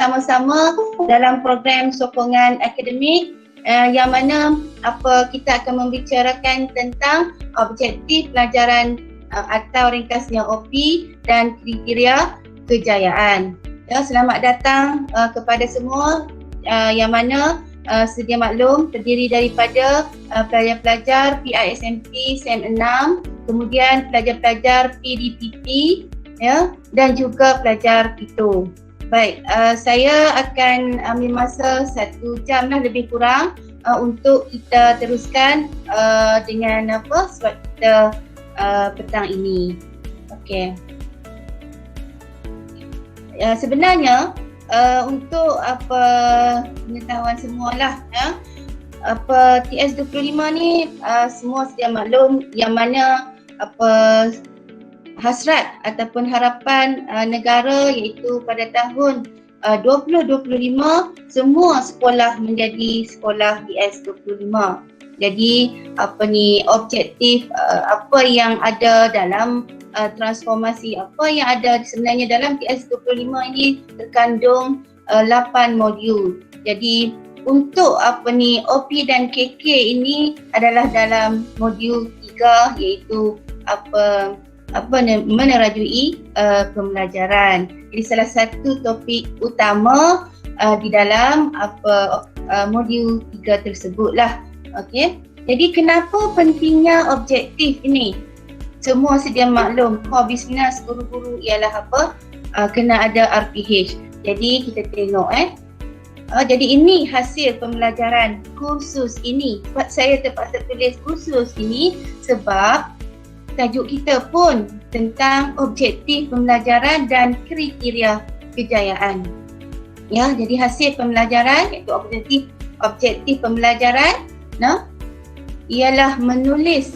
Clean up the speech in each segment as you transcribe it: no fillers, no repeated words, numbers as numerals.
bersama-sama dalam program sokongan akademik yang mana kita akan membicarakan tentang objektif pelajaran atau ringkasnya OP dan kriteria kejayaan. Ya, selamat datang kepada semua yang mana sedia maklum terdiri daripada pelajar-pelajar PISMP SEM 6, kemudian pelajar-pelajar PDPT ya, dan juga pelajar PITO. Baik, saya akan ambil masa 1 jam lah lebih kurang untuk kita teruskan dengan sebab kita petang ini. Okey. Sebenarnya untuk pengetahuan semualah ya, TS25 ni semua sedia maklum yang mana hasrat ataupun harapan negara iaitu pada tahun 2025 semua sekolah menjadi sekolah TS25. Jadi objektif apa yang ada dalam transformasi apa yang ada sebenarnya dalam TS25 ini terkandung 8 modul. Jadi untuk OP dan KK ini adalah dalam modul 3 iaitu menerajui pembelajaran. Jadi salah satu topik utama di dalam modul 3 tersebutlah. Okey. Jadi kenapa pentingnya objektif ini? Semua sedia maklum, core business guru-guru ialah kena ada RPH. Jadi kita tengok jadi ini hasil pembelajaran kursus ini. Saya terpaksa tulis kursus ini sebab tajuk kita pun tentang objektif pembelajaran dan kriteria kejayaan. Ya, jadi hasil pembelajaran iaitu objektif pembelajaran ialah menulis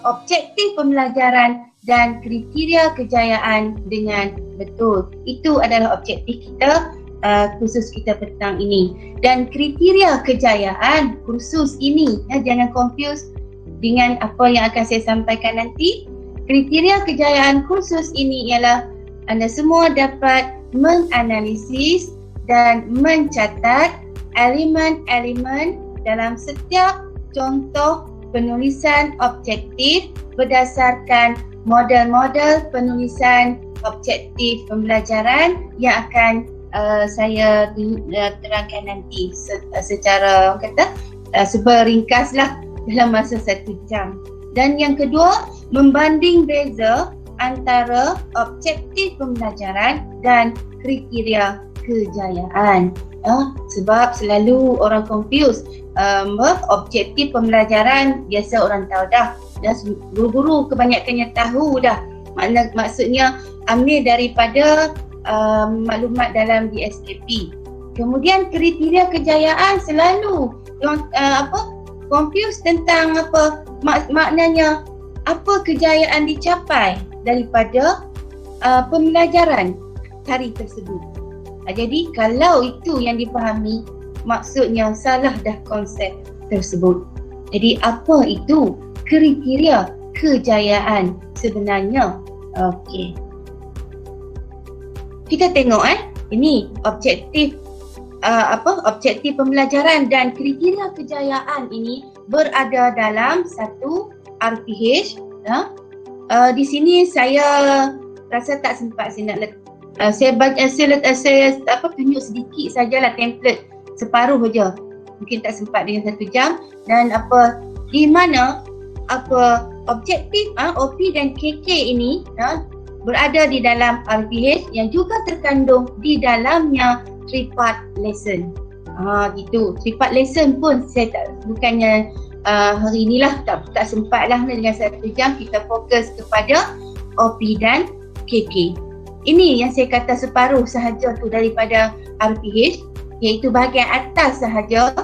objektif pembelajaran dan kriteria kejayaan dengan betul. Itu adalah objektif kita kursus kita petang ini. Dan kriteria kejayaan kursus ini, jangan confuse dengan apa yang akan saya sampaikan nanti. Kriteria kejayaan kursus ini ialah anda semua dapat menganalisis dan mencatat elemen-elemen dalam setiap contoh penulisan objektif berdasarkan model-model penulisan objektif pembelajaran yang akan saya terangkan nanti secara seberingkaslah dalam masa 1 jam. Dan yang kedua, membanding beza antara objektif pembelajaran dan kriteria kejayaan. Sebab selalu orang confuse objektif pembelajaran biasa orang tahu dah. Guru-guru kebanyakannya tahu dah. Maksudnya ambil daripada maklumat dalam DSKP. Kemudian kriteria kejayaan selalu confuse tentang maknanya apa kejayaan dicapai daripada pembelajaran hari tersebut. Jadi kalau itu yang dipahami, maksudnya salah dah konsep tersebut. Jadi apa itu kriteria kejayaan sebenarnya? Okey. Kita tengok ini objektif objektif pembelajaran dan kriteria kejayaan ini berada dalam satu RPH. Di sini saya rasa tak sempat saya nak saya tunjuk sedikit sajalah template separuh saja. Mungkin tak sempat dengan 1 jam. Dan di mana objektif OP dan KK ini berada di dalam RPH yang juga terkandung di dalamnya 3-part lesson. Gitu. 3-part lesson pun saya bukannya hari inilah tak sempat lah dengan 1 jam kita fokus kepada OP dan KK. Ini yang saya kata separuh sahaja tu daripada RPH, iaitu bahagian atas sahaja,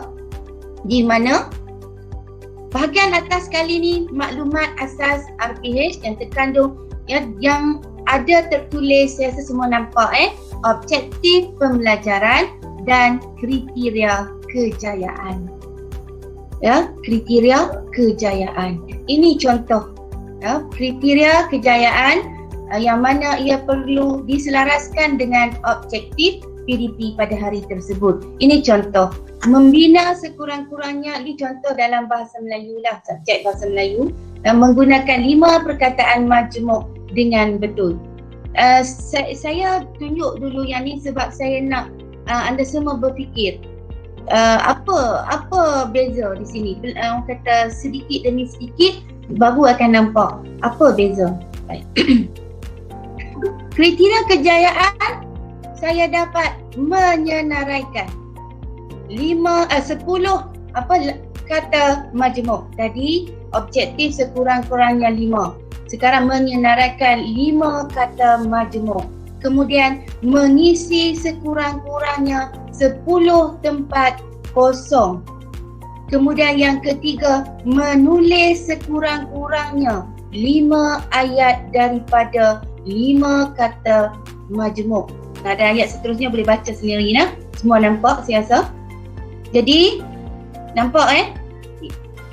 di mana bahagian atas kali ni maklumat asas RPH yang terkandung yang ada tertulis, saya rasa semua nampak objektif pembelajaran dan kriteria kejayaan. Kriteria kejayaan. Ini contoh kriteria kejayaan yang mana ia perlu diselaraskan dengan objektif PDP pada hari tersebut. Ini contoh. Membina sekurang-kurangnya, ini contoh dalam bahasa Melayu lah, subjek bahasa Melayu, menggunakan 5 perkataan majmuk dengan betul. Saya tunjuk dulu yang ni sebab saya nak anda semua berfikir apa beza di sini. Orang kata sedikit demi sedikit baru akan nampak apa beza. Baik. Kriteria kejayaan saya dapat menyenaraikan 10 kata majmuk. Tadi objektif sekurang-kurangnya 5. Sekarang menyenaraikan 5 kata majmuk. Kemudian mengisi sekurang-kurangnya 10 tempat kosong. Kemudian yang ketiga, menulis sekurang-kurangnya 5 ayat daripada 5 kata majmuk. Ada ayat seterusnya boleh baca sendiri nah. Semua nampak saya rasa. Jadi nampak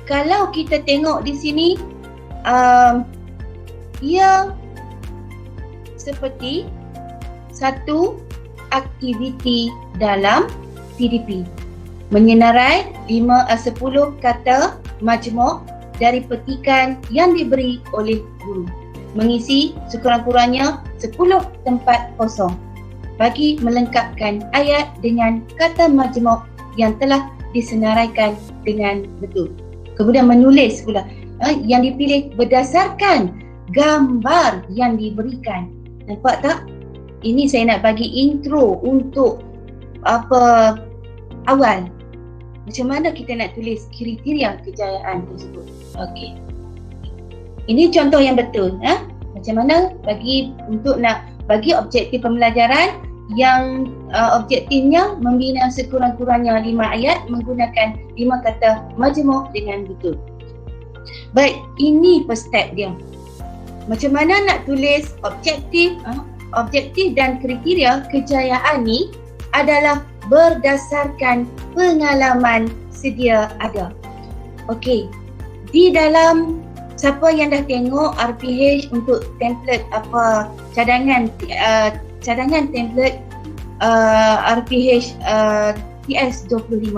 kalau kita tengok di sini ia seperti satu aktiviti dalam PDP. Menyenarai 10 kata majmuk dari petikan yang diberi oleh guru. Mengisi sekurang-kurangnya 10 tempat kosong bagi melengkapkan ayat dengan kata majmuk yang telah disenaraikan dengan betul. Kemudian menulis pula yang dipilih berdasarkan gambar yang diberikan. Nampak tak? Ini saya nak bagi intro untuk awal. Macam mana kita nak tulis kriteria kejayaan tersebut. Okey. Ini contoh yang betul. Macam mana untuk nak bagi objektif pembelajaran yang objektifnya membina sekurang-kurangnya 5 ayat menggunakan 5 kata majmuk dengan betul. Baik, ini per step dia. Macam mana nak tulis objektif dan kriteria kejayaan ni adalah berdasarkan pengalaman sedia ada. Okey. Di dalam siapa yang dah tengok RPH untuk template cadangan template RPH TS25,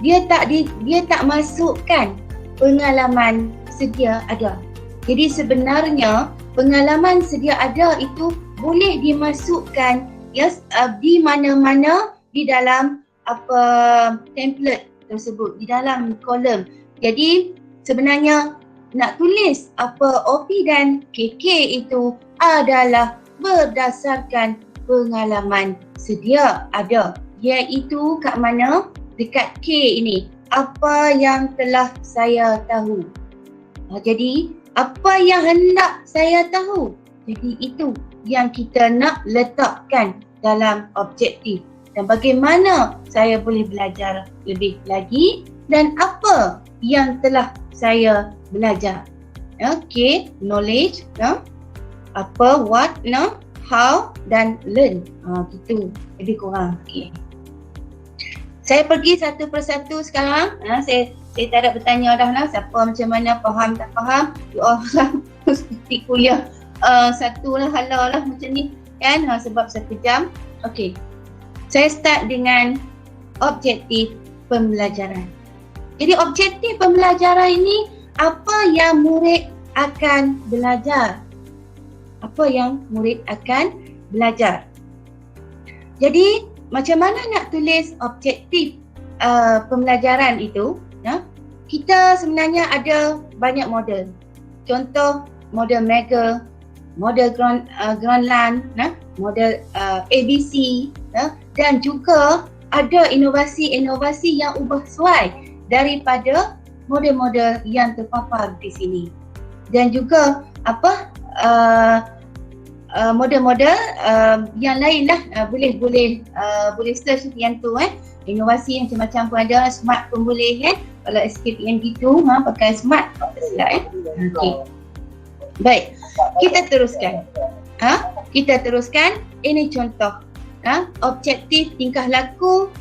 dia tak masukkan pengalaman sedia ada. Jadi sebenarnya pengalaman sedia ada itu boleh dimasukkan di mana-mana di dalam template tersebut, di dalam kolom. Jadi sebenarnya nak tulis OP dan KK itu adalah berdasarkan pengalaman sedia ada, iaitu kat mana? Dekat K ini, apa yang telah saya tahu. Jadi apa yang hendak saya tahu, jadi itu yang kita nak letakkan dalam objektif. Dan bagaimana saya boleh belajar lebih lagi dan apa yang telah saya belajar. Okay, knowledge, what, how dan learn. Gitu, lebih kurang. Okay. Saya pergi satu persatu sekarang. Saya tak ada bertanya dah lah. Siapa macam mana, faham tak faham. Orang seperti kuliah satu lah, halau lah macam ni kan, sebab 1 jam. Okay, saya start dengan objektif pembelajaran. Jadi objektif pembelajaran ini, apa yang murid akan belajar. Apa yang murid akan belajar. Jadi macam mana nak tulis objektif pembelajaran itu? Kita sebenarnya ada banyak model. Contoh model Mega, model Groundland, model ABC, dan juga ada inovasi-inovasi yang ubah suai daripada model-model yang terpapar di sini. Dan juga model-model yang lain lah, boleh search yang tu inovasi macam-macam pun ada, smart pun boleh kan. Kalau escape yang gitu pakai smart tak silap okey. Baik, kita teruskan. Ini contoh objektif tingkah laku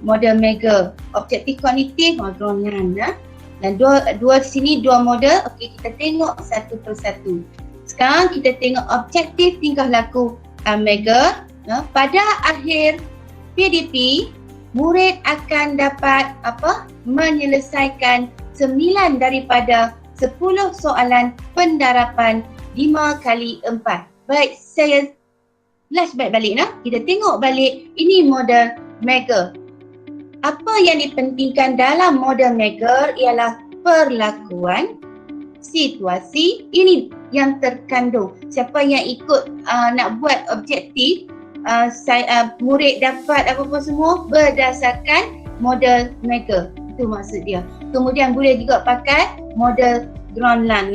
model Mega, objektif kognitif Groundland dan dua di sini dua model. Okey, kita tengok satu persatu. Sekarang kita tengok objektif tingkah laku Mega pada akhir PDP, murid akan dapat menyelesaikan 9 daripada 10 soalan pendarapan 5 kali 4. Baik, saya flashback balik kita tengok balik ini model Megger. Apa yang dipentingkan dalam model Megger ialah perlakuan, situasi, ini yang terkandung. Siapa yang ikut nak buat objektif, murid dapat apa-apa semua berdasarkan model Megger. Itu maksud dia. Kemudian boleh juga pakai model Groenland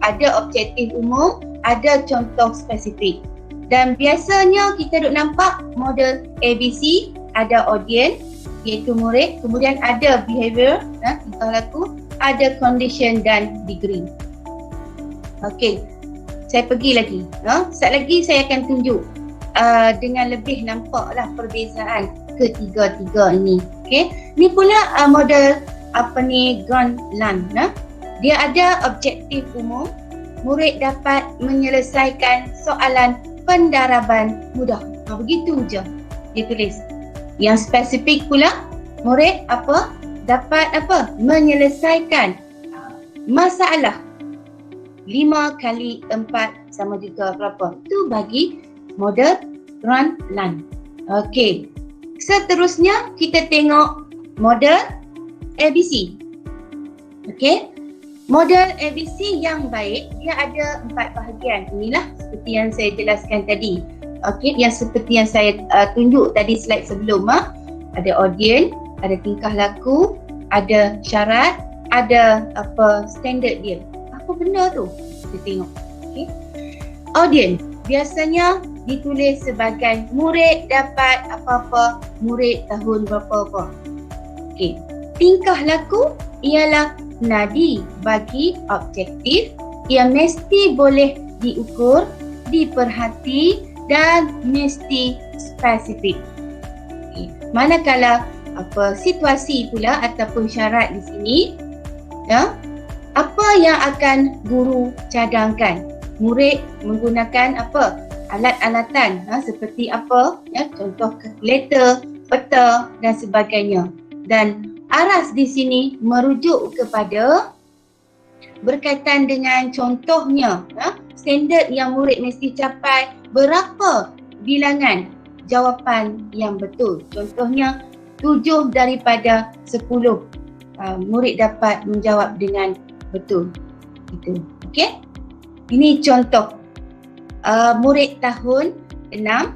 ada objektif umum, ada contoh spesifik. Dan biasanya kita duk nampak model ABC, ada audience iaitu murid, kemudian ada behavior, tingkah laku, ada condition dan degree. Okey, saya pergi lagi. Sekejap lagi saya akan tunjuk dengan lebih nampaklah perbezaan ketiga-tiga ini. Okey, ni pula model Groenland. Dia ada objektif umum, murid dapat menyelesaikan soalan pendaraban mudah. Begitu je dia tulis. Yang spesifik pula, murid dapat menyelesaikan masalah 5 kali 4 sama juga berapa? Itu bagi model Groenland. Okey. Seterusnya kita tengok model ABC. Okey. Model ABC yang baik, dia ada 4 bahagian. Inilah seperti yang saya jelaskan tadi. Okey, yang seperti yang saya tunjuk tadi slide sebelum. Ada audience, ada tingkah laku, ada syarat, ada standard dia. Apa benda tu? Kita tengok. Okey. Audience biasanya ditulis sebagai murid dapat apa-apa, murid tahun berapa-apa. Okey. Tingkah laku ialah nadi bagi objektif yang mesti boleh diukur, diperhati dan mesti spesifik. Okay. Manakala situasi pula ataupun syarat di sini, apa yang akan guru cadangkan? Murid menggunakan alat-alatan seperti contoh kalkulator, peta dan sebagainya. Dan aras di sini merujuk kepada berkaitan dengan contohnya standard yang murid mesti capai, berapa bilangan jawapan yang betul. Contohnya 7 daripada 10 murid dapat menjawab dengan betul. Itu. Okey? Ini contoh murid tahun 6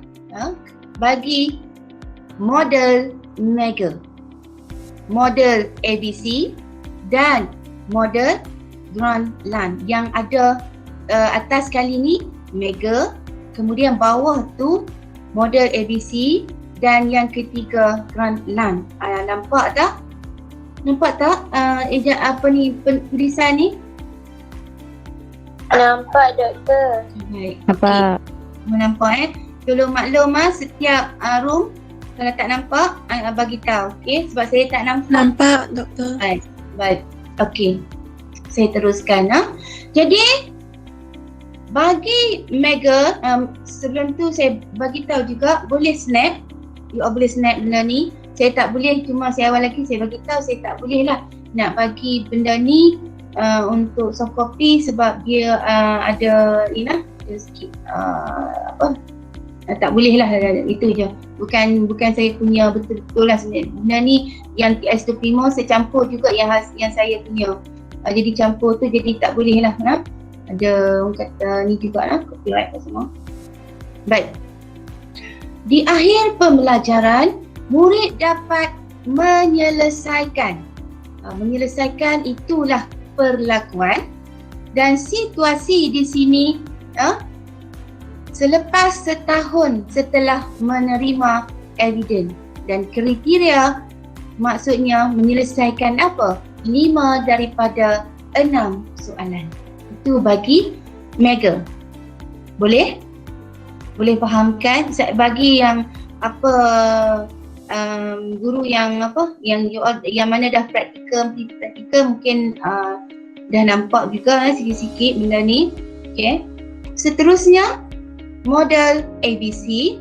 bagi model Megger, model ABC dan model Groenland. Yang ada atas kali ni Megger, kemudian bawah tu model ABC dan yang ketiga Groenland. Nampak tak? Nampak tak tulisan ni? Nampak, Doktor. Baik. Nampak. Nampak Tolong maklum setiap room kalau tak nampak bagi tahu. Okey, sebab saya tak nampak. Nampak, Doktor. Baik. Okey. Saya teruskan. Jadi bagi Megger, sebelum tu saya bagi tahu juga boleh snap. You all boleh snap benda ni. Saya tak boleh, cuma saya awal lagi saya bagi tahu saya tak boleh lah nak bagi benda ni untuk soft copy sebab dia ada dia sikit tak boleh lah, itu je. Bukan saya punya betul-betul lah sebenarnya. Benda ni yang TS25 saya campur juga yang saya punya. Jadi campur tu jadi tak boleh lah. Ada orang kata ni juga lah, copyright apa semua. Baik. Di akhir pembelajaran, murid dapat menyelesaikan. Menyelesaikan itulah perlakuan dan situasi di sini selepas setahun setelah menerima evidence, dan kriteria maksudnya menyelesaikan 5 daripada 6 soalan. Itu bagi Megger. Boleh? Boleh fahamkan? Bagi yang guru yang yang mana dah praktikal mungkin dah nampak juga sikit-sikit benda ni. Okey. Seterusnya model ABC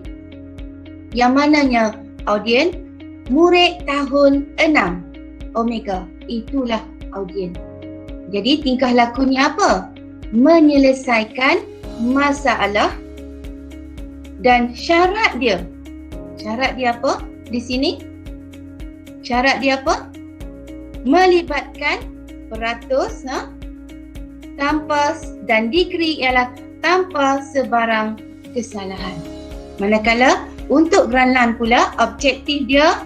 yang mananya audien murid tahun 6 Omega. Itulah audien. Jadi tingkah lakunya apa? Menyelesaikan masalah dan syarat dia. Syarat dia apa? Di sini syarat dia apa? Melibatkan peratus tanpa dan degree ialah tanpa sebarang kesalahan. Manakala untuk Grandland pula objektif dia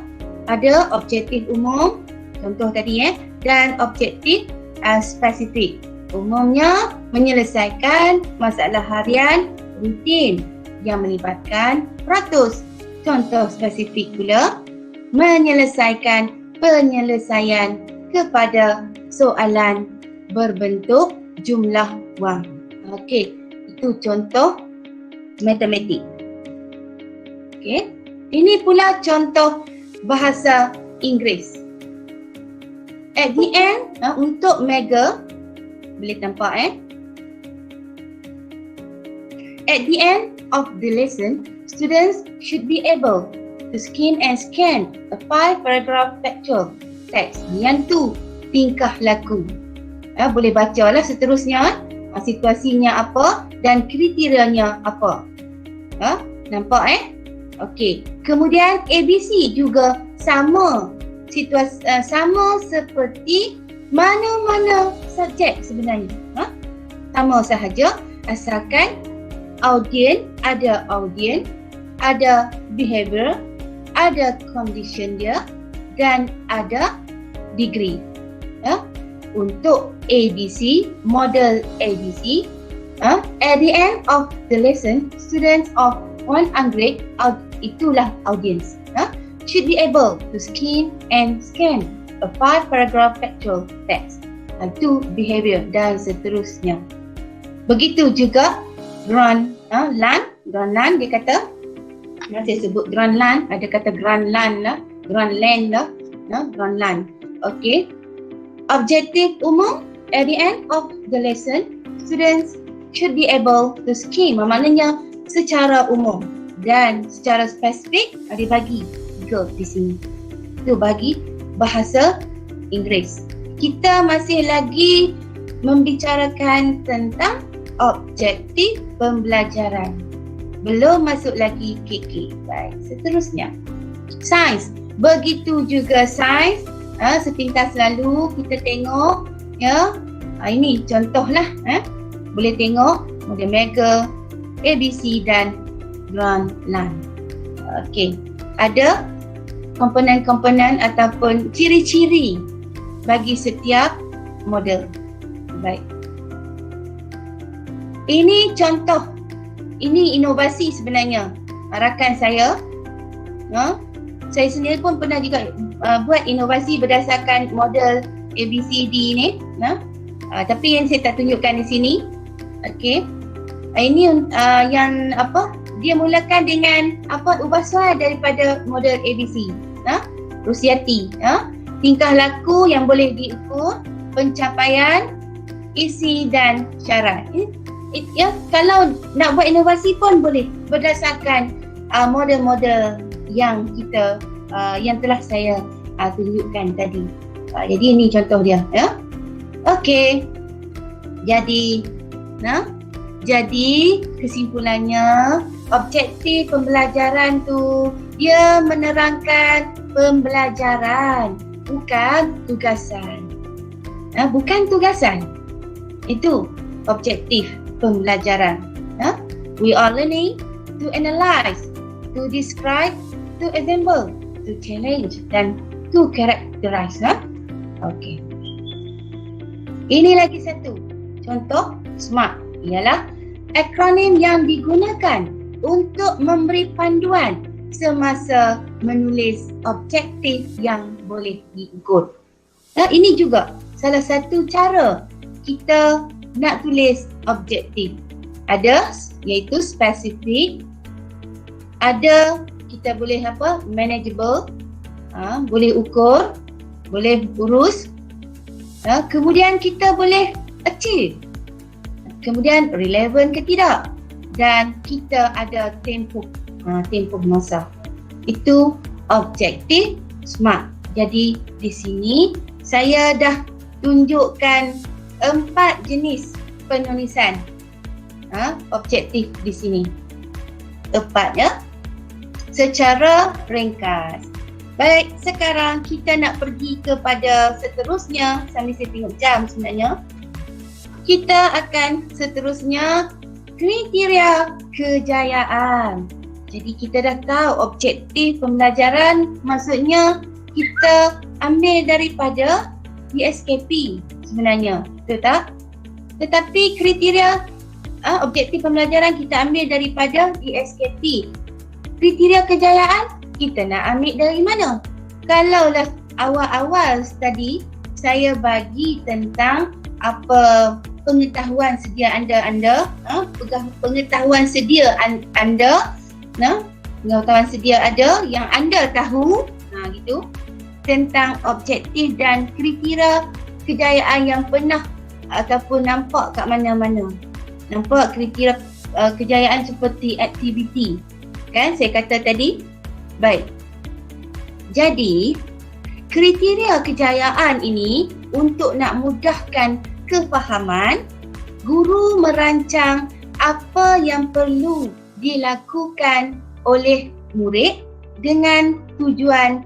ada objektif umum, contoh tadi dan objektif spesifik. Umumnya menyelesaikan masalah harian rutin yang melibatkan peratus. Contoh spesifik pula menyelesaikan penyelesaian kepada soalan berbentuk jumlah wang. Okey, itu contoh matematik. Okey, ini pula contoh bahasa Inggeris. At the end, untuk Mega, boleh nampak At the end of the lesson, students should be able to scan a 5-paragraph factual text. Yang tu, tingkah laku. Boleh bacalah seterusnya, situasinya apa dan kriterianya apa. Nampak Okey. Kemudian ABC juga sama sama seperti mana-mana subjek sebenarnya. Sama sahaja asalkan audien, ada behavior, ada condition dia dan ada degree. Untuk ABC, model ABC, at the end of the lesson, students of 100 itulah audience should be able to scan a 5-paragraph factual text. Itu behavior dan seterusnya. Begitu juga Grandland dia kata, saya sebut Grandland, ada kata Grandland lah, Grandland. Okey. Objektif umum, at the end of the lesson, students should be able to scan, maknanya secara umum dan secara spesifik dibagi tiga di sini. Itu bagi bahasa Inggeris. Kita masih lagi membicarakan tentang objektif pembelajaran. Belum masuk lagi KK. Baik, seterusnya. Sains. Begitu juga sains. Sepintas lalu kita tengok ini contohlah boleh tengok model Mega, ABC dan Grandland. Okey, ada komponen-komponen ataupun ciri-ciri bagi setiap model. Baik, ini contoh, ini inovasi sebenarnya rakan saya. Saya sendiri pun pernah juga buat inovasi berdasarkan model ABCD ni. Tapi yang saya tak tunjukkan di sini. Okey. Ini yang dia mulakan dengan ubah soal daripada model ABC. Rusiati. Tingkah laku yang boleh diukur, pencapaian, isi dan syarat. Kalau nak buat inovasi pun boleh berdasarkan model-model yang kita yang telah saya tunjukkan tadi. Jadi ini contoh dia. Okey. Jadi kesimpulannya, objektif pembelajaran tu dia menerangkan pembelajaran, bukan tugasan. Bukan tugasan. Itu objektif pembelajaran. We are learning to analyze, to describe, to assemble, to challenge dan to characterize. Okey. Ini lagi satu contoh SMART ialah akronim yang digunakan untuk memberi panduan semasa menulis objektif yang boleh diukur. Ini juga salah satu cara kita nak tulis objektif. Ada iaitu spesifik, ada kita boleh manageable, boleh ukur, boleh urus, kemudian kita boleh achieve, kemudian relevan ke tidak, dan kita ada tempoh masa. Itu objektif SMART. Jadi di sini saya dah tunjukkan 4 jenis penulisan objektif di sini. 4 ya, secara ringkas. Baik, sekarang kita nak pergi kepada seterusnya. Sambil saya tengok jam sebenarnya. Kita akan seterusnya kriteria kejayaan. Jadi kita dah tahu objektif pembelajaran, maksudnya kita ambil daripada DSKP sebenarnya, betul tak? Tetapi kriteria objektif pembelajaran kita ambil daripada DSKP. Kriteria kejayaan kita nak ambil dari mana? Kalaulah awal-awal tadi saya bagi tentang apa pengetahuan sedia anda, pengetahuan sedia anda, pengetahuan sedia ada yang anda tahu, gitu, tentang objektif dan kriteria kejayaan yang pernah ataupun nampak kat mana-mana. Nampak kriteria kejayaan seperti aktiviti, kan saya kata tadi. Baik, jadi kriteria kejayaan ini untuk nak mudahkan kefahaman, guru merancang apa yang perlu dilakukan oleh murid dengan tujuan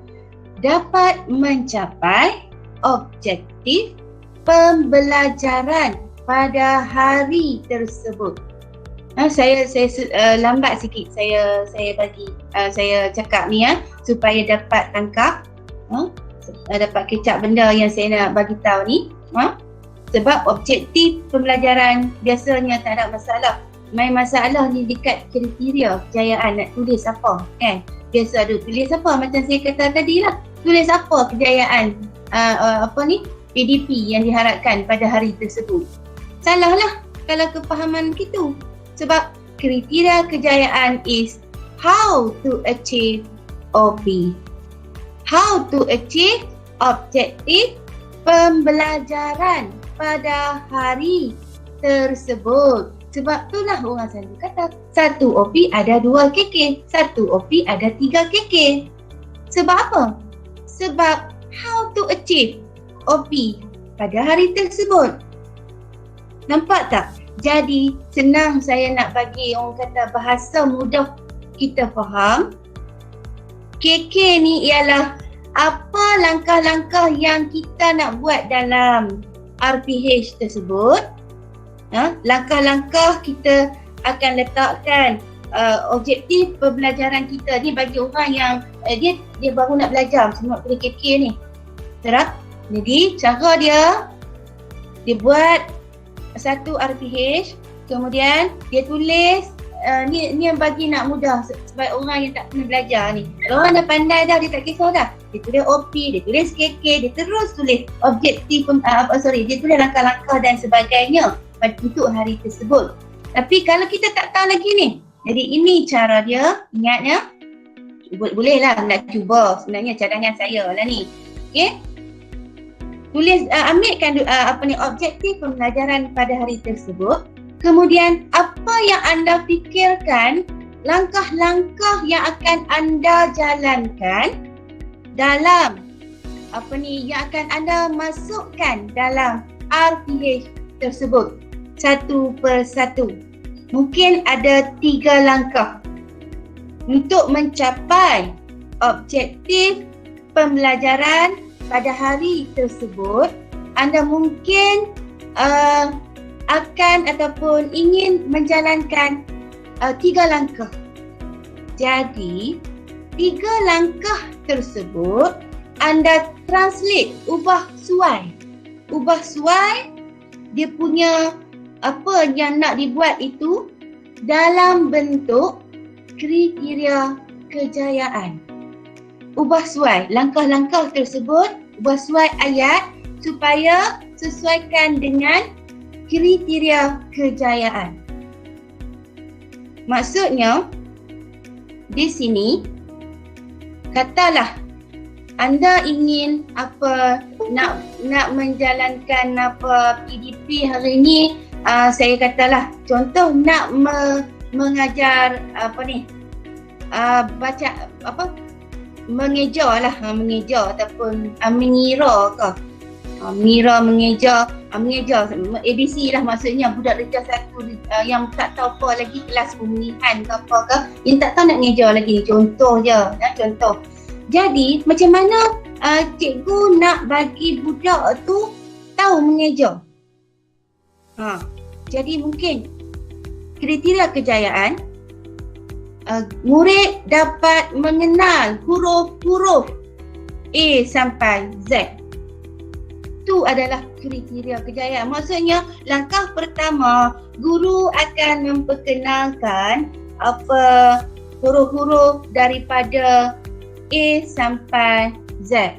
dapat mencapai objektif pembelajaran pada hari tersebut. Saya lambat sikit saya cakap ni supaya dapat tangkap, dapat kecap benda yang saya nak bagi tahu ni. Sebab objektif pembelajaran biasanya tak ada masalah. Main masalah ni dekat kriteria kejayaan, nak tulis apa kan. Biasa ada tulis apa, macam saya kata tadi lah. Tulis apa kejayaan PDP yang diharapkan pada hari tersebut. Salah lah kalau kefahaman gitu. Sebab kriteria kejayaan is how to achieve OP. How to achieve objektif pembelajaran pada hari tersebut. Sebab itulah orang selalu kata satu OP ada 2 KK, satu OP ada 3 KK. Sebab apa? Sebab how to achieve OP pada hari tersebut. Nampak tak? Jadi senang saya nak bagi orang kata bahasa mudah kita faham. KK ni ialah apa langkah-langkah yang kita nak buat dalam RPH tersebut. Langkah-langkah kita akan letakkan objektif pembelajaran kita ni bagi orang yang dia baru nak belajar semua pilih KK ni. Terap? Jadi cara dia buat satu RPH, kemudian dia tulis ni yang bagi nak mudah sebab orang yang tak pernah belajar ni. Kalau orang dah pandai dah, dia tak kisah dah. Dia tulis OP, dia tulis KK, dia terus tulis objektif dia tulis langkah-langkah dan sebagainya untuk hari tersebut. Tapi kalau kita tak tahu lagi ni, jadi ini cara dia, ingatnya. Boleh lah nak cuba, sebenarnya cadangan saya lah ni. Okey. Tulis, ambilkan objektif pembelajaran pada hari tersebut. Kemudian apa yang anda fikirkan, langkah-langkah yang akan anda jalankan dalam yang akan anda masukkan dalam RPH tersebut satu persatu. Mungkin ada 3 langkah untuk mencapai objektif pembelajaran pada hari tersebut. Anda mungkin akan ataupun ingin menjalankan 3 langkah. Jadi 3 langkah tersebut anda translate, ubah suai dia punya apa yang nak dibuat itu dalam bentuk kriteria kejayaan. Ubah suai langkah-langkah tersebut, ubah suai ayat supaya sesuaikan dengan kriteria kejayaan. Maksudnya di sini katalah anda ingin nak menjalankan PDP hari ini, saya katalah contoh nak mengajar baca mengejar lah, mengejar ataupun mengira ke. Mengira, mengejar, mengejar ABC lah, maksudnya budak darjah 1 yang tak tahu apa lagi kelas pemilihan ke apa ke, yang tak tahu nak mengejar lagi. Contoh je, contoh. Jadi macam mana cikgu nak bagi budak tu tahu mengejar? Jadi mungkin kriteria kejayaan, murid dapat mengenal huruf-huruf A sampai Z. Itu adalah kriteria kejayaan. Maksudnya langkah pertama, guru akan memperkenalkan apa huruf-huruf daripada A sampai Z.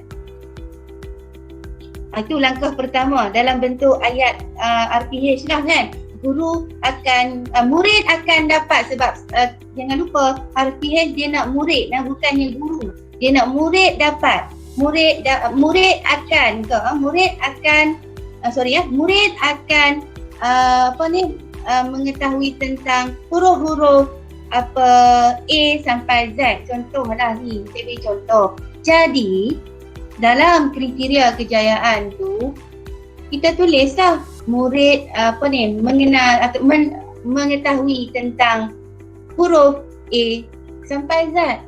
Itu langkah pertama dalam bentuk ayat RPH lah kan. Guru akan, murid akan dapat, sebab jangan lupa RPH dia nak murid, bukannya guru. Dia nak murid dapat. Murid akan mengetahui tentang huruf-huruf apa A sampai Z. Contohlah ni, saya beri contoh. Jadi dalam kriteria kejayaan tu kita tulislah murid mengenal atau mengetahui tentang huruf A sampai Z.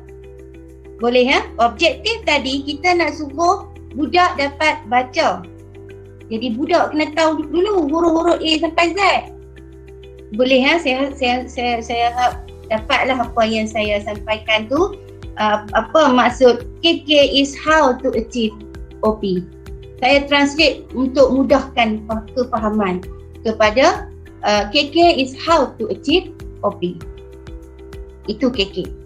Boleh ya? Objektif tadi kita nak suruh budak dapat baca. Jadi budak kena tahu dulu huruf-huruf A sampai Z. Boleh ya? Saya harap dapatlah apa yang saya sampaikan tu. Apa maksud KK is how to achieve OP. Saya translate untuk mudahkan kefahaman kepada KK is how to achieve OP. Itu KK.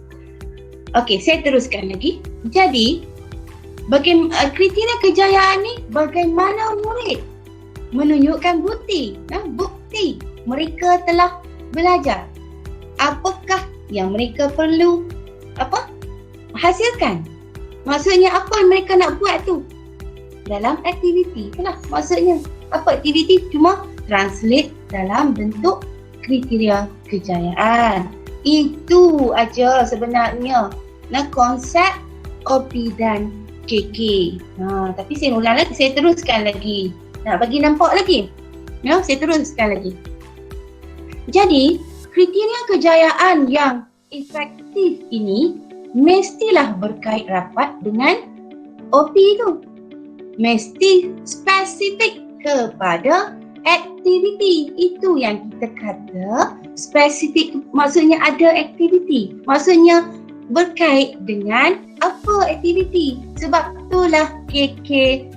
Okey, saya teruskan lagi. Jadi, kriteria kejayaan ni bagaimana murid menunjukkan bukti mereka telah belajar. Apakah yang mereka perlu hasilkan? Maksudnya apa yang mereka nak buat tu dalam aktiviti lah. Maksudnya apa aktiviti? Cuma translate dalam bentuk kriteria kejayaan. Itu aja sebenarnya konsep OP dan KK. Tapi saya ulang lagi, saya teruskan lagi. Nak bagi nampak lagi. Saya teruskan lagi. Jadi, kriteria kejayaan yang efektif ini mestilah berkait rapat dengan OP itu. Mesti spesifik kepada aktiviti. Itu yang kita kata spesifik, maksudnya ada aktiviti. Maksudnya berkait dengan apa aktiviti. Sebab itulah KK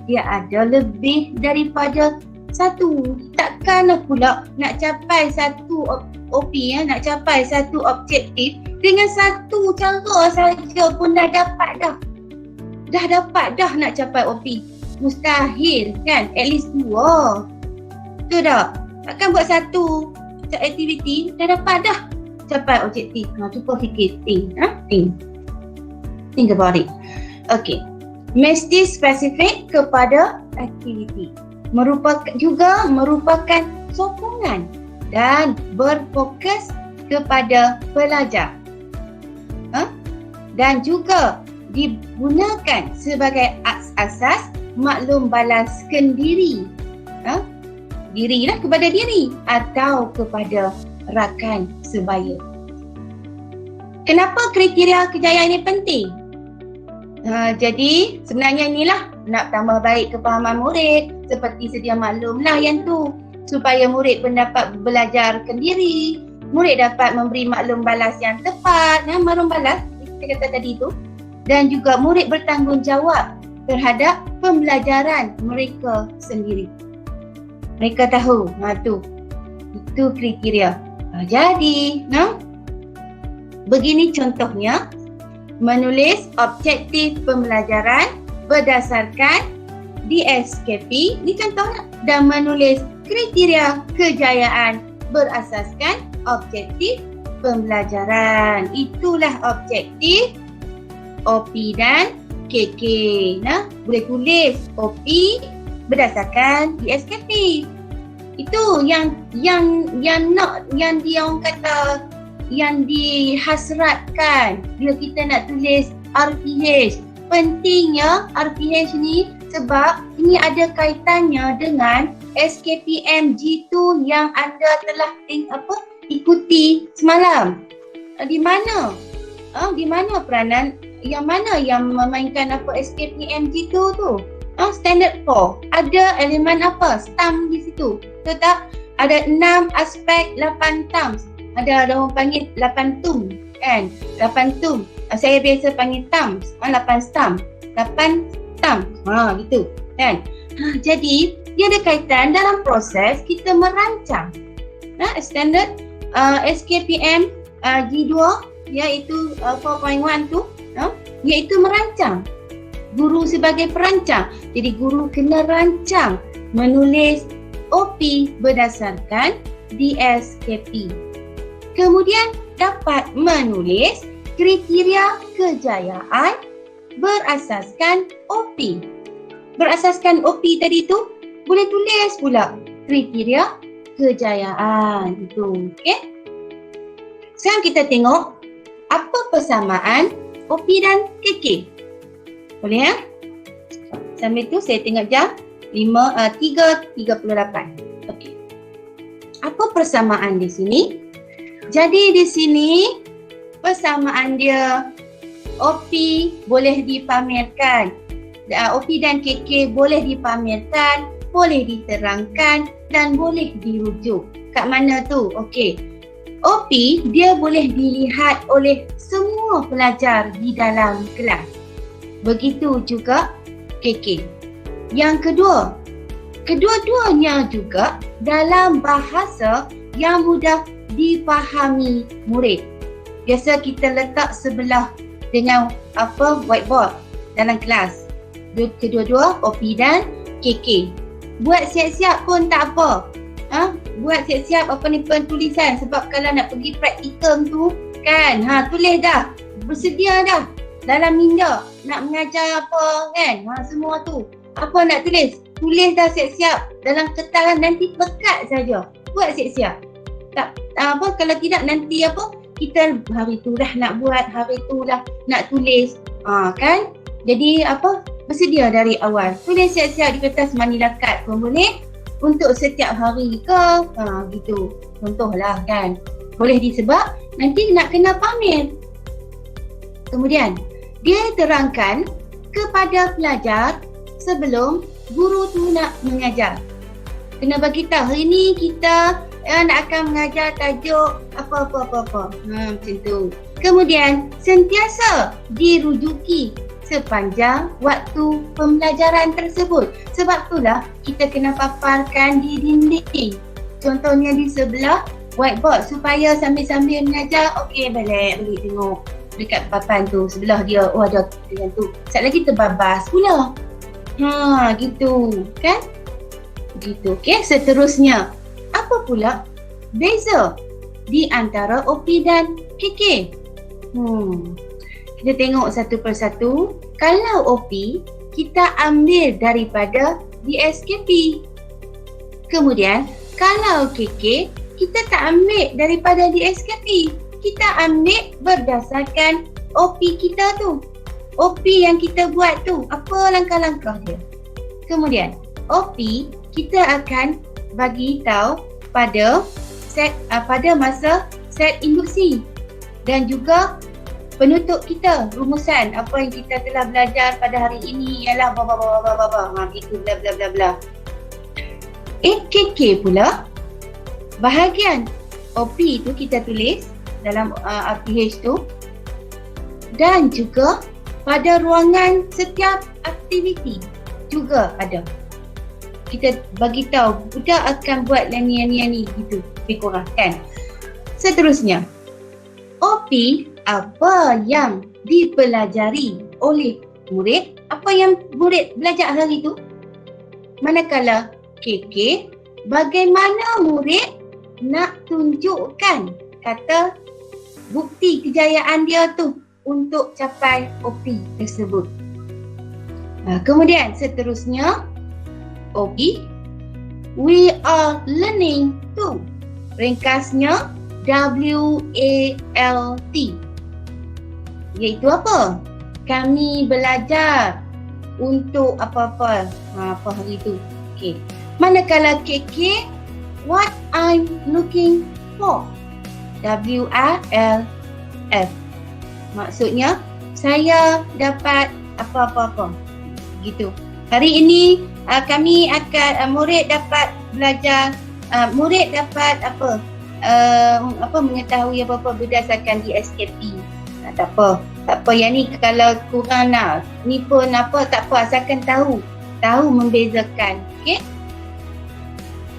dia ada lebih daripada satu. Takkanlah pula nak capai satu OP, nak capai satu objektif dengan satu cara saja pun dah dapat dah. Dah dapat dah nak capai OP. Mustahil kan? At least 2. Betul tak? Takkan buat satu aktiviti dah dapat dah capai objektif. Cuba fikir. Think about it. Okay. Mesti spesifik kepada aktiviti. Merupakan sokongan dan berfokus kepada pelajar. Dan juga digunakan sebagai asas maklum balaskan diri. Dirilah kepada diri atau kepada rakan sebaya. Kenapa kriteria kejayaan ini penting? Jadi sebenarnya inilah nak tambah baik kefahaman murid, seperti sedia maklumlah yang tu, supaya murid pun dapat belajarkan diri, murid dapat memberi maklum balas yang tepat, maklum balas kita kata tadi tu, dan juga murid bertanggungjawab terhadap pembelajaran mereka sendiri. Mereka tahu, itu kriteria. Jadi, begini contohnya, menulis objektif pembelajaran berdasarkan DSKP, ini contohnya, dan menulis kriteria kejayaan berasaskan objektif pembelajaran. Itulah objektif OP dan KK. Boleh tulis OP berdasarkan DSKP. Itu yang dia orang kata yang dihasratkan bila kita nak tulis RPH. pentingnya RPH ni sebab ini ada kaitannya dengan SKPM G2 yang anda telah ikuti semalam. Di mana? Di mana peranan yang mana yang memainkan SKPM G2 tu? Standard 4. Ada elemen stum di situ. Betul tak? Ada 6 aspek 8 terms. Ada orang panggil 8 tum kan? 8 tum. Saya biasa panggil terms. 8 stum. 8 terms. Gitu kan? Jadi dia ada kaitan dalam proses kita merancang. Standard SKPM G2 iaitu 4.1 tu iaitu merancang. Guru sebagai perancang. Jadi guru kena rancang menulis OP berdasarkan DSKP. Kemudian dapat menulis kriteria kejayaan berasaskan OP. Berasaskan OP tadi tu boleh tulis pula kriteria kejayaan itu. Okey. Sekarang kita tengok apa persamaan OP dan KK. Boleh ya? Sambil tu saya tengok jam 3.38. Okey. Apa persamaan di sini? Jadi di sini persamaan dia OP boleh dipamerkan. OP dan KK boleh dipamerkan, boleh diterangkan dan boleh dirujuk. Kat mana tu? Okey. OP dia boleh dilihat oleh semua pelajar di dalam kelas. Begitu juga KK. Yang kedua, kedua-duanya juga dalam bahasa yang mudah dipahami murid. Biasa kita letak sebelah dengan whiteboard dalam kelas. Kedua-dua OP dan KK. Buat siap-siap pun tak apa. Buat siap-siap pentulisan sebab kalau nak pergi praktikum tu kan, tulis dah. Bersedia dah. Dalam minda nak mengajar apa kan, semua tu. Apa nak tulis? Tulis dah siap-siap dalam kertas, nanti pekat saja. Buat siap-siap. Tak kalau tidak nanti kita hari tu dah nak buat, hari tu dah nak tulis. Kan? Jadi bersedia dari awal. Tulis siap-siap di kertas manila card pun boleh untuk setiap hari ke, gitu. Contohlah kan. Boleh disebab nanti nak kena pamer. Kemudian dia terangkan kepada pelajar sebelum guru tu nak mengajar. Kena bagi tahu hari ni kita nak akan mengajar tajuk apa. Macam tu. Kemudian sentiasa dirujuki sepanjang waktu pembelajaran tersebut. Sebab itulah kita kena paparkan di dinding. Contohnya di sebelah whiteboard supaya sambil-sambil mengajar, okey balik tengok dekat papan tu sebelah dia, ada dengan tu. Sekejap lagi terbabas pula. Gitu kan? Gitu. Okey, seterusnya. Apa pula beza di antara OP dan KK? Kita tengok satu persatu. Kalau OP, kita ambil daripada DSKP. Kemudian, kalau KK, kita tak ambil daripada DSKP. Kita ambil berdasarkan OP kita tu. OP yang kita buat tu, apa langkah-langkah dia. Kemudian, OP kita akan bagi tahu pada masa set induksi dan juga penutup kita, rumusan apa yang kita telah belajar pada hari ini ialah itu bla bla bla bla. KK pula bahagian OP tu kita tulis dalam RPH tu, dan juga pada ruangan setiap aktiviti juga ada. Kita bagi tahu budak akan buat ni gitu, lebih kurang kan. Seterusnya, OP apa yang dipelajari oleh murid, apa yang murid belajar hari itu. Manakala KK, bagaimana murid nak tunjukkan kata bukti kejayaan dia tu untuk capai OP tersebut. Kemudian seterusnya, OP, we are learning to. Ringkasnya WALT. Iaitu apa? kami belajar untuk apa-apa. Apa hari tu? Okey. Manakala KK, what I'm looking for. WRLF. Maksudnya, saya dapat apa-apa-apa. Gitu. Hari ini kami akan murid dapat belajar, murid dapat mengetahui apa-apa berdasarkan DSKP. Tak apa yang ni kalau kurang nak ni pun tak apa, asalkan tahu membezakan. Okey,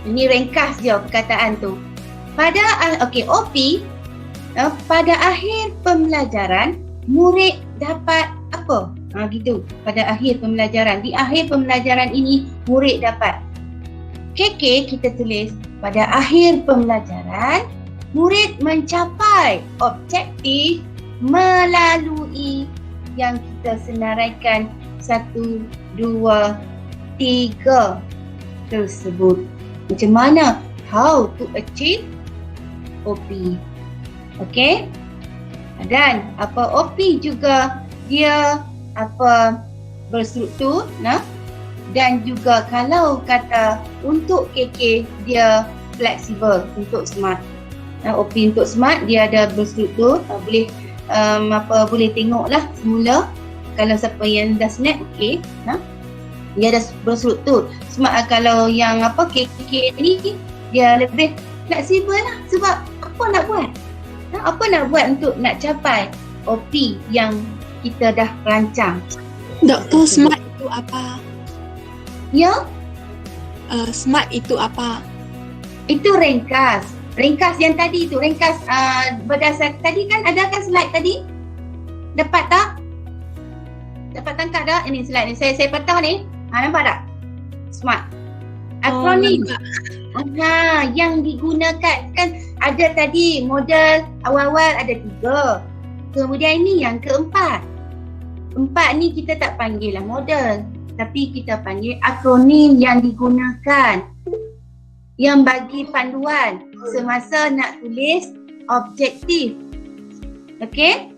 ini ringkas je perkataan tu. OP, pada akhir pembelajaran murid dapat apa? Gitu. Pada akhir pembelajaran, di akhir pembelajaran ini murid dapat. KK kita tulis pada akhir pembelajaran murid mencapai objektif melalui yang kita senaraikan 1, 2, 3 tersebut. Macam mana? How to achieve OP. Okey? Dan OP juga dia berstruktur, dan juga kalau kata untuk KK dia fleksibel untuk smart. OP untuk smart dia ada berstruktur, boleh tengoklah semula kalau siapa yang dah snap. Okey, dia ada berstruktur. Smart kalau yang KK ni dia lebih fleksibel lah, sebab apa nak buat? Apa nak buat untuk nak capai OP yang kita dah rancang. Doktor, smart itu apa? Ya? Smart itu apa? Itu ringkas. Ringkas yang tadi tu, ringkas berdasar tadi kan ada kan slide tadi? Dapat tak? Dapat tangkap tak? Ini slide ni. Saya patah ni. Nampak tak? Smart. Akronim. Yang digunakan kan ada tadi model awal-awal ada 3. Kemudian ini yang keempat. 4 ni kita tak panggil lah model, tapi kita panggil akronim yang digunakan, yang bagi panduan semasa nak tulis objektif. Okey?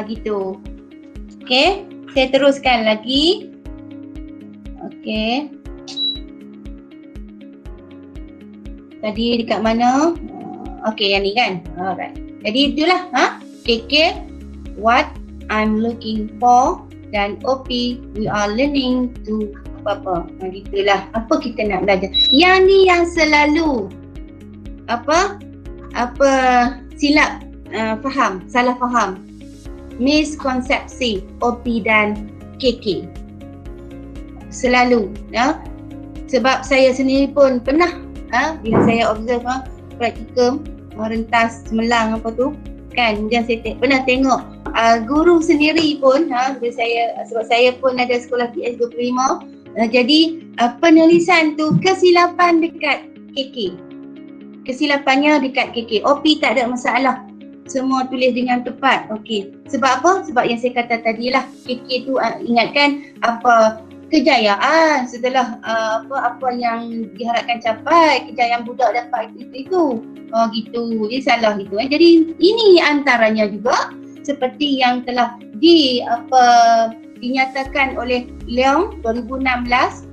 Gitu. Okey, saya teruskan lagi. Okey. Tadi dekat mana? Okey, yang ni kan? Alright. Jadi itulah KK, what I'm looking for, dan OP, we are learning to apa-apa. Gitulah. Apa kita nak belajar. Yang ni yang selalu silap faham, salah faham. Miskonsepsi OP dan KK. Selalu. Sebab saya sendiri pun pernah bila saya observe praktikum rentas semelang kan, kemudian saya pernah tengok guru sendiri pun sebab saya pun ada sekolah PS25, jadi penulisan tu kesilapan dekat KK. Kesilapannya dekat KK. OP tak ada masalah. Semua tulis dengan tepat. Okey. Sebab apa? Sebab yang saya kata tadilah, KK tu ingatkan kejayaan setelah apa yang diharapkan capai, kejayaan budak dapat itu. Gitu. Jadi salah itu. Jadi ini antaranya juga seperti yang telah dinyatakan oleh Leong 2016.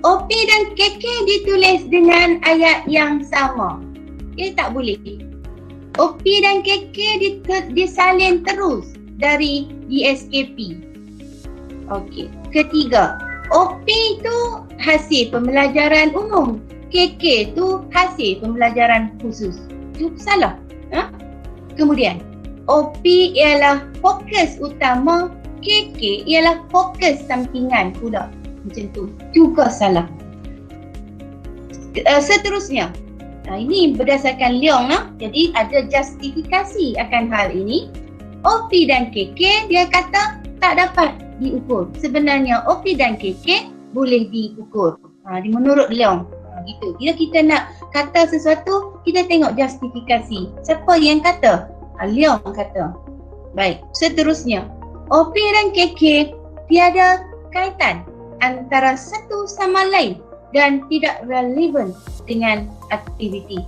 OP dan KK ditulis dengan ayat yang sama. Tak boleh. OP dan KK disalin terus dari DSKP. Okey. Ketiga, OP tu hasil pembelajaran umum. KK tu hasil pembelajaran khusus. Itu salah. Kemudian, OP ialah fokus utama, KK ialah fokus sampingan pula. Macam tu. Juga salah. Seterusnya, ini berdasarkan Leong. Jadi ada justifikasi akan hal ini. OP dan KK dia kata tak dapat diukur. Sebenarnya OP dan KK boleh diukur. Menurut Leong. Gitu. Bila kita nak kata sesuatu, kita tengok justifikasi. Siapa yang kata? Leong kata. Baik, seterusnya. OP dan KK tiada kaitan antara satu sama lain dan tidak relevan dengan aktiviti.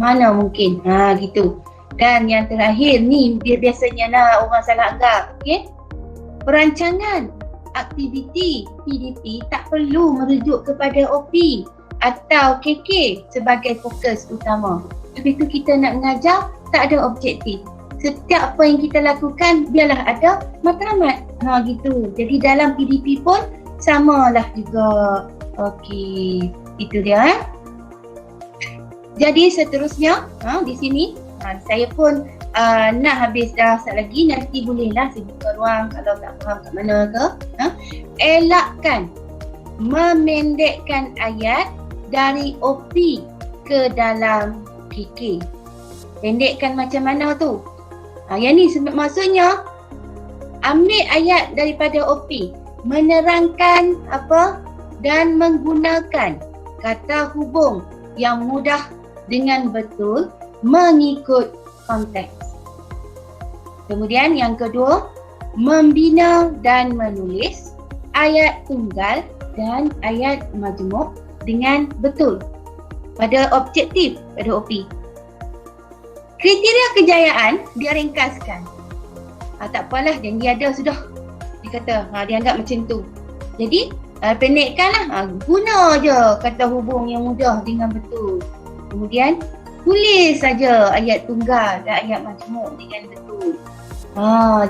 Mana mungkin? Gitu. Dan yang terakhir ni dia biasanya orang salah anggap. Okey. Perancangan aktiviti PDP tak perlu merujuk kepada OP atau KK sebagai fokus utama. Sebab itu kita nak mengajar tak ada objektif. Setiap apa yang kita lakukan biarlah ada matlamat. Gitu. Jadi dalam PDP pun samalah juga. Okey, itu dia. Jadi seterusnya di sini saya pun nak habis dah sekejap lagi, nanti bolehlah saya buka ruang kalau tak faham kat mana ke. Elakkan memendekkan ayat dari OP ke dalam KK. Pendekkan macam mana tu? Yang ni maksudnya ambil ayat daripada OP, menerangkan apa dan menggunakan kata hubung yang mudah dengan betul mengikut konteks. Kemudian yang kedua, membina dan menulis ayat tunggal dan ayat majmuk dengan betul pada objektif, pada OP. Kriteria kejayaan dia ringkaskan. Tak apalah, janji ada sudah. Dia kata, dia anggap macam tu. Jadi, pendekkanlah. Guna je kata hubung yang mudah dengan betul. Kemudian, tulis saja ayat tunggal dan ayat majmuk dengan betul.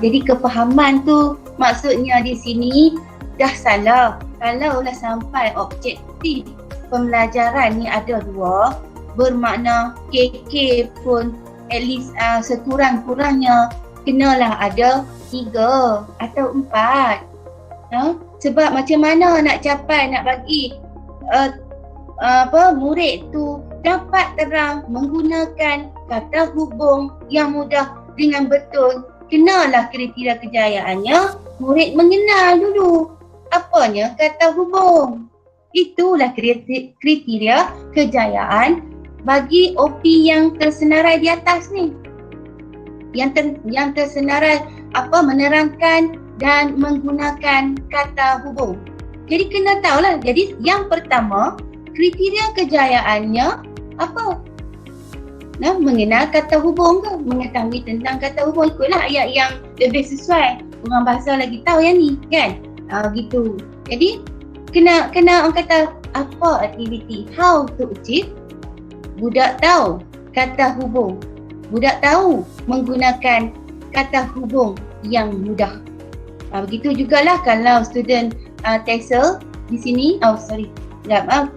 Jadi kefahaman tu maksudnya di sini dah salah. Kalaulah sampai objektif pembelajaran ni ada dua, bermakna KK pun at least sekurang-kurangnya kenalah ada 3 atau 4. Sebab macam mana nak capai, nak bagi murid tu dapat terang menggunakan kata hubung yang mudah dengan betul. Kenalah kriteria kejayaannya, murid mengenal dulu apanya kata hubung. Itulah kriteria kejayaan bagi OP yang tersenarai di atas ni. Yang tersenarai menerangkan dan menggunakan kata hubung. Jadi kena tahulah. Jadi yang pertama, kriteria kejayaannya apa? Mengenal kata hubung ke? Mengetahui tentang kata hubung. Ikutlah ayat yang lebih sesuai. Orang bahasa lagi tahu yang ni, kan? Gitu. Jadi kena orang kata apa aktiviti, how to achieve. Budak tahu kata hubung. Budak tahu menggunakan kata hubung yang mudah. Begitu jugalah kalau student TESOL di sini, tak ada.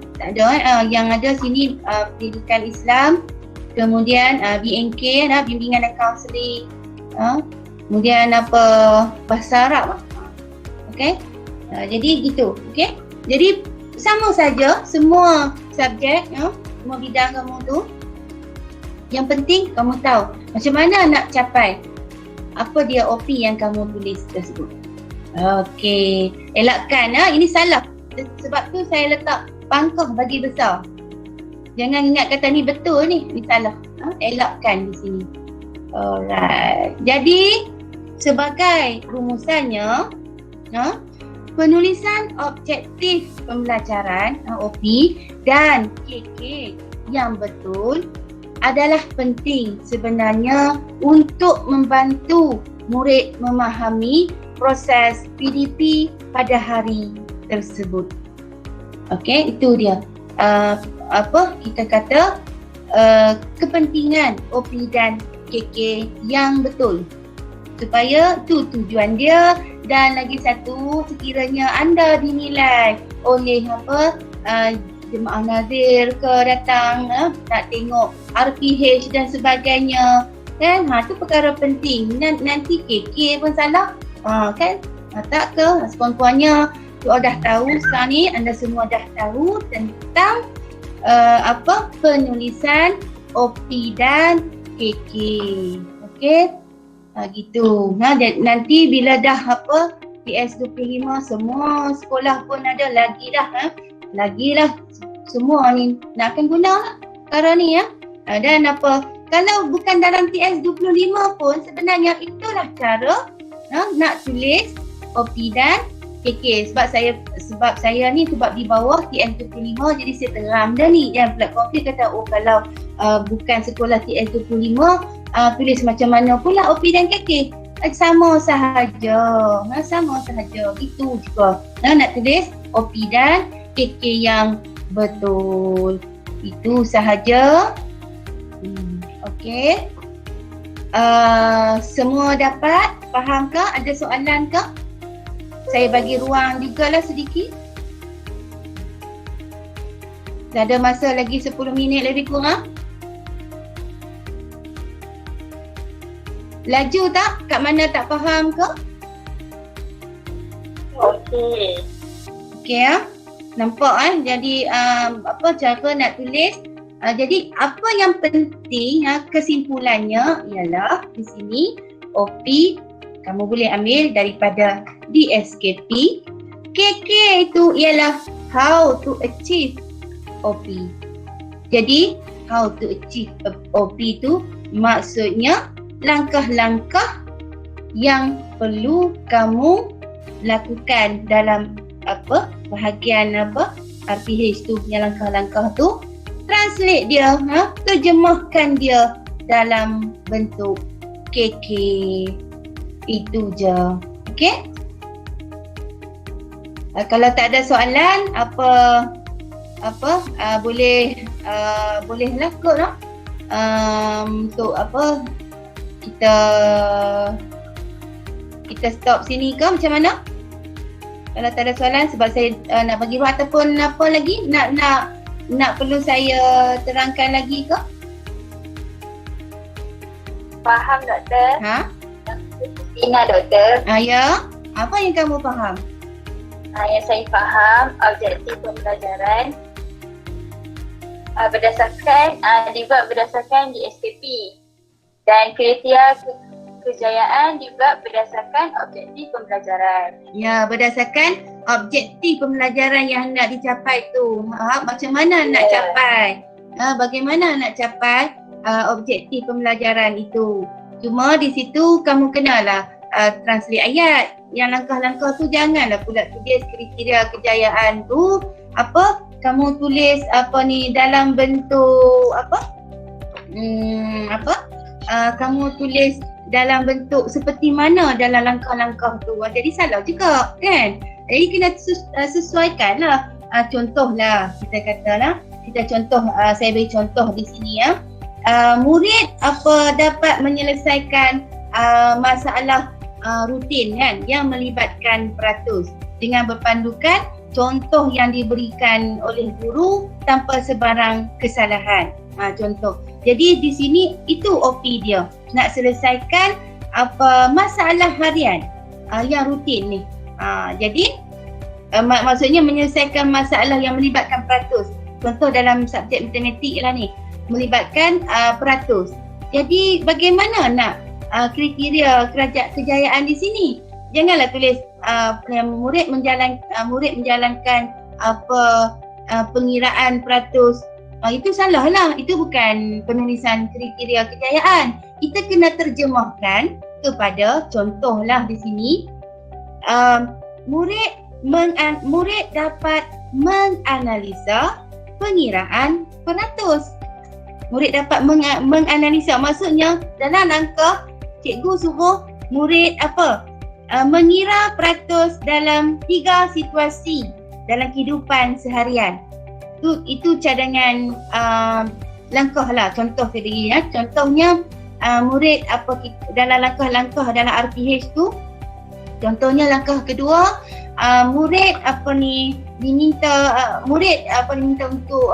Yang ada sini pendidikan Islam, kemudian BNK, bimbingan dan kaunseling, kemudian bahasa Arab. Okey. Jadi gitu, okey. Jadi sama saja semua subjek, semua bidang kamu tu. Yang penting kamu tahu macam mana nak capai apa dia OP yang kamu tulis tersebut. Okey, elakkan ini salah. Sebab tu saya letak pangkah bagi besar. Jangan ingat kata ni betul ni salah. Elakkan di sini. Alright. Jadi sebagai rumusannya, penulisan objektif pembelajaran OP dan KK yang betul adalah penting sebenarnya untuk membantu murid memahami proses PDP pada hari tersebut. Okey, itu dia. Kita kata kepentingan OP dan KK yang betul. Supaya tu tujuan dia. Dan lagi satu, sekiranya anda dinilai oleh jemaah nazir ke datang nak tengok RPH dan sebagainya, kan, tu perkara penting. Nanti KK pun salah, kan, tak ke? Sekurang-kurangnya tu dah tahu sekarang ni, anda semua dah tahu tentang penulisan OP dan KK. Okey, gitu. Nanti bila dah TS25 semua sekolah pun ada lagi dah semua ni nak akan guna perkara ni dan kalau bukan dalam TS25 pun sebenarnya itulah cara nak tulis OP dan KK. Sebab saya ni sebab di bawah TS25 jadi saya terang dah ni. Yang pula konflik kata kalau bukan sekolah TS25 tulis macam mana pula OP dan KK. Sama sahaja. Sama sahaja. Itu juga. Nak tulis OP dan KK yang betul. Itu sahaja. Okey. Semua dapat? Faham ke? Ada soalan ke? Saya bagi ruang juga lah sedikit. Dah ada masa lagi 10 minit lebih kurang. Laju tak? Kat mana tak faham ke? Okey. Okey ya. Nampak jadi apa cara nak tulis. Jadi apa yang penting kesimpulannya ialah di sini OP kamu boleh ambil daripada DSKP. KK itu ialah how to achieve OP. Jadi how to achieve OP itu maksudnya langkah-langkah yang perlu kamu lakukan dalam bahagian RPH tu punya langkah-langkah tu, translate dia, terjemahkan dia dalam bentuk KK. Itu je. Okey? Kalau tak ada soalan bolehlah kot lah. Untuk kita stop sini ke macam mana? Kalau tak ada soalan sebab saya nak bagi ruang ataupun apa lagi nak perlu saya terangkan lagi ke? Faham doktor? Ina doktor. Ya. Apa yang kamu faham? Yang saya faham objektif pembelajaran dibuat berdasarkan DSKP dan kriteria kejayaan dibuat berdasarkan objektif pembelajaran. Ya, berdasarkan objektif pembelajaran yang hendak dicapai tu. Macam mana nak capai? Bagaimana nak capai objektif pembelajaran itu? Cuma di situ kamu kenalah translate ayat. Yang langkah-langkah tu janganlah pula tulis kriteria kejayaan tu kamu tulis dalam bentuk kamu tulis dalam bentuk seperti mana dalam langkah-langkah tu. Jadi salah juga kan. Jadi kena sesuaikan lah. Contohlah kita katalah, saya beri contoh di sini ya. Murid dapat menyelesaikan masalah rutin kan yang melibatkan peratus dengan berpandukan contoh yang diberikan oleh guru tanpa sebarang kesalahan. Contoh. Jadi di sini itu OP dia. Nak selesaikan masalah harian yang rutin ni. Jadi maksudnya menyelesaikan masalah yang melibatkan peratus. Contoh dalam subjek matematik lah ni, melibatkan peratus. Jadi bagaimana nak kriteria kejayaan di sini? Janganlah tulis murid menjalankan pengiraan peratus. Itu salah lah. Itu bukan penulisan kriteria kejayaan. Kita kena terjemahkan kepada contohlah di sini. Murid dapat menganalisa pengiraan peratus. Murid dapat menganalisa. Maksudnya dalam langkah cikgu suruh murid mengira peratus dalam 3 situasi dalam kehidupan seharian. Itu cadangan langkah lah, contoh tadi ya. Contohnya murid dalam langkah-langkah dalam RPH tu, contohnya langkah kedua, murid diminta untuk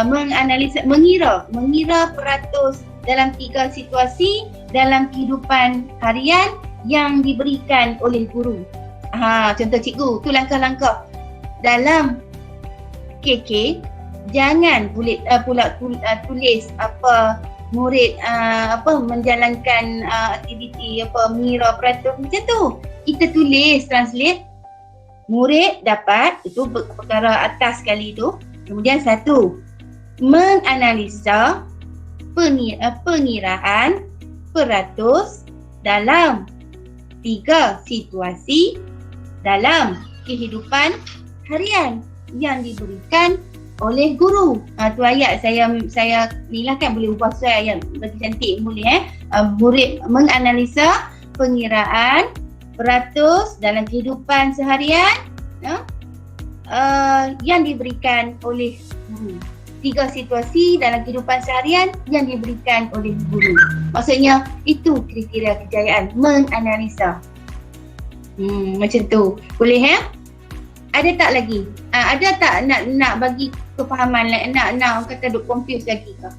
menganalisa, mengira peratus dalam 3 situasi dalam kehidupan harian yang diberikan oleh guru. Contoh cikgu tu langkah-langkah. Dalam KK jangan pula tulis murid menjalankan aktiviti mengira peratus macam tu. Kita tulis translate murid dapat, itu perkara atas sekali tu. Kemudian 1, menganalisa pengiraan peratus dalam 3 situasi dalam kehidupan harian yang diberikan oleh guru. Tu ayat saya ni lah kan, boleh ubah soal yang bagi cantik boleh murid menganalisa pengiraan peratus dalam kehidupan seharian yang diberikan oleh guru. 3 situasi dalam kehidupan seharian yang diberikan oleh guru. Maksudnya itu kriteria kejayaan, menganalisa. Macam tu. Boleh Ada tak lagi? Ada tak nak bagi kefahaman, nak orang kata duk confuse lagi ke?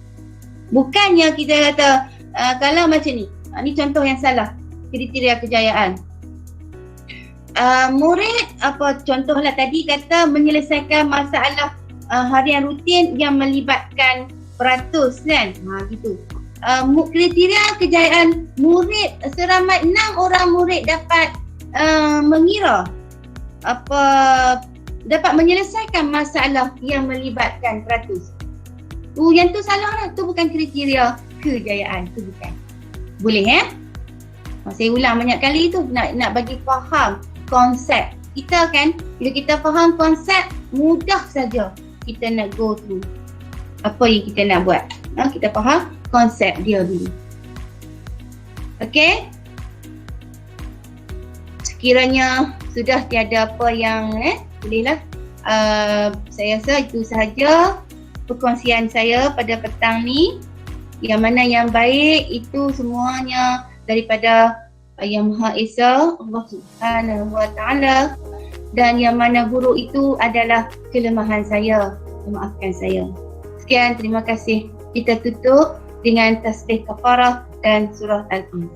Bukannya kita kata kalau macam ni. Ni contoh yang salah kriteria kejayaan. Murid contohlah tadi kata menyelesaikan masalah harian rutin yang melibatkan peratus kan. Gitu. Kriteria kejayaan murid seramai 6 orang murid dapat mengira dapat menyelesaikan masalah yang melibatkan peratus. Yang tu salah lah. Tu bukan kriteria kejayaan. Tu bukan. Boleh saya ulang banyak kali tu nak bagi faham konsep. Kita kan bila kita faham konsep, mudah saja kita nak go through apa yang kita nak buat. Kita faham konsep dia dulu. Okey? Sekiranya sudah tiada apa yang bolehlah. Saya rasa itu sahaja perkongsian saya pada petang ni. Yang mana yang baik itu semuanya daripada Yang Maha Esa, Allah Subhanahu Wa Taala, dan yang mana buruk itu adalah kelemahan saya. Maafkan saya. Sekian, terima kasih. Kita tutup dengan tasbih kafarah dan surah Al-Qur'an.